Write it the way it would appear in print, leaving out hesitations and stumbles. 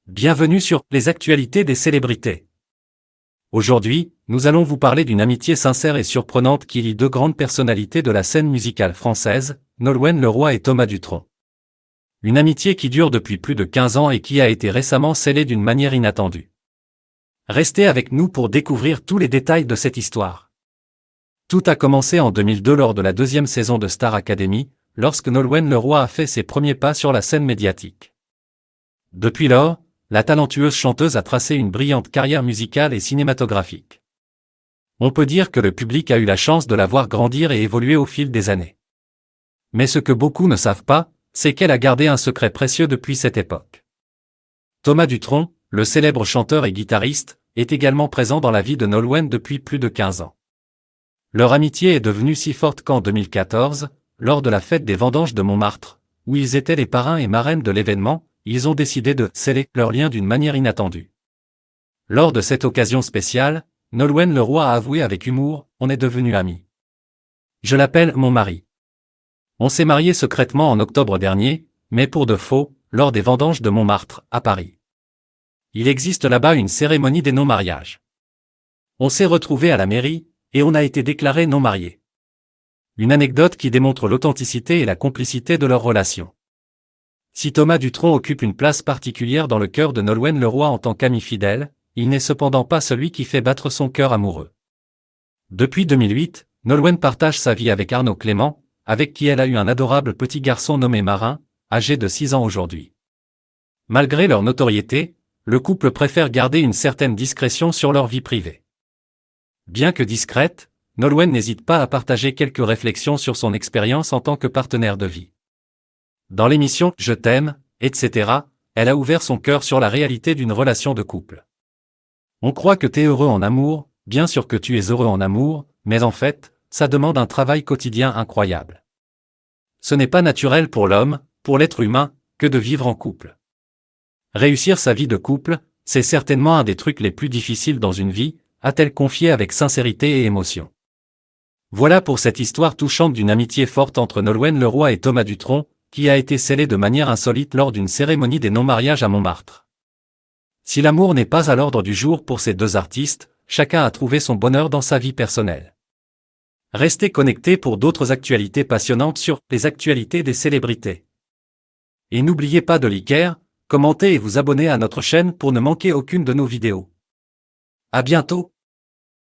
Bienvenue sur les actualités des célébrités. Aujourd'hui, nous allons vous parler d'une amitié sincère et surprenante qui lie deux grandes personnalités de la scène musicale française, Nolwenn Leroy et Thomas Dutronc. Une amitié qui dure depuis plus de 15 ans et qui a été récemment scellée d'une manière inattendue. Restez avec nous pour découvrir tous les détails de cette histoire. Tout a commencé en 2002 lors de la deuxième saison de Star Academy, lorsque Nolwenn Leroy a fait ses premiers pas sur la scène médiatique. Depuis lors, la talentueuse chanteuse a tracé une brillante carrière musicale et cinématographique. On peut dire que le public a eu la chance de la voir grandir et évoluer au fil des années. Mais ce que beaucoup ne savent pas, c'est qu'elle a gardé un secret précieux depuis cette époque. Thomas Dutronc, le célèbre chanteur et guitariste, est également présent dans la vie de Nolwenn depuis plus de 15 ans. Leur amitié est devenue si forte qu'en 2014, lors de la fête des vendanges de Montmartre, où ils étaient les parrains et marraines de l'événement, ils ont décidé de sceller leur lien d'une manière inattendue. Lors de cette occasion spéciale, Nolwenn Leroy a avoué avec humour « On est devenus amis. Je l'appelle mon mari. On s'est mariés secrètement en octobre dernier, mais pour de faux, lors des vendanges de Montmartre, à Paris. Il existe là-bas une cérémonie des non-mariages. On s'est retrouvés à la mairie, et on a été déclarés non mariés. » Une anecdote qui démontre l'authenticité et la complicité de leur relation. Si Thomas Dutronc occupe une place particulière dans le cœur de Nolwenn Leroy en tant qu'ami fidèle, il n'est cependant pas celui qui fait battre son cœur amoureux. Depuis 2008, Nolwenn partage sa vie avec Arnaud Clément, avec qui elle a eu un adorable petit garçon nommé Marin, âgé de 6 ans aujourd'hui. Malgré leur notoriété, le couple préfère garder une certaine discrétion sur leur vie privée. Bien que discrète, Nolwenn n'hésite pas à partager quelques réflexions sur son expérience en tant que partenaire de vie. Dans l'émission « Je t'aime », etc., elle a ouvert son cœur sur la réalité d'une relation de couple. On croit que t'es heureux en amour, bien sûr que tu es heureux en amour, mais en fait, ça demande un travail quotidien incroyable. Ce n'est pas naturel pour l'homme, pour l'être humain, que de vivre en couple. Réussir sa vie de couple, c'est certainement un des trucs les plus difficiles dans une vie, a-t-elle confié avec sincérité et émotion. Voilà pour cette histoire touchante d'une amitié forte entre Nolwenn Leroy et Thomas Dutronc, qui a été scellée de manière insolite lors d'une cérémonie des non-mariages à Montmartre. Si l'amour n'est pas à l'ordre du jour pour ces deux artistes, chacun a trouvé son bonheur dans sa vie personnelle. Restez connectés pour d'autres actualités passionnantes sur les actualités des célébrités. Et n'oubliez pas de liker, commenter et vous abonner à notre chaîne pour ne manquer aucune de nos vidéos. À bientôt!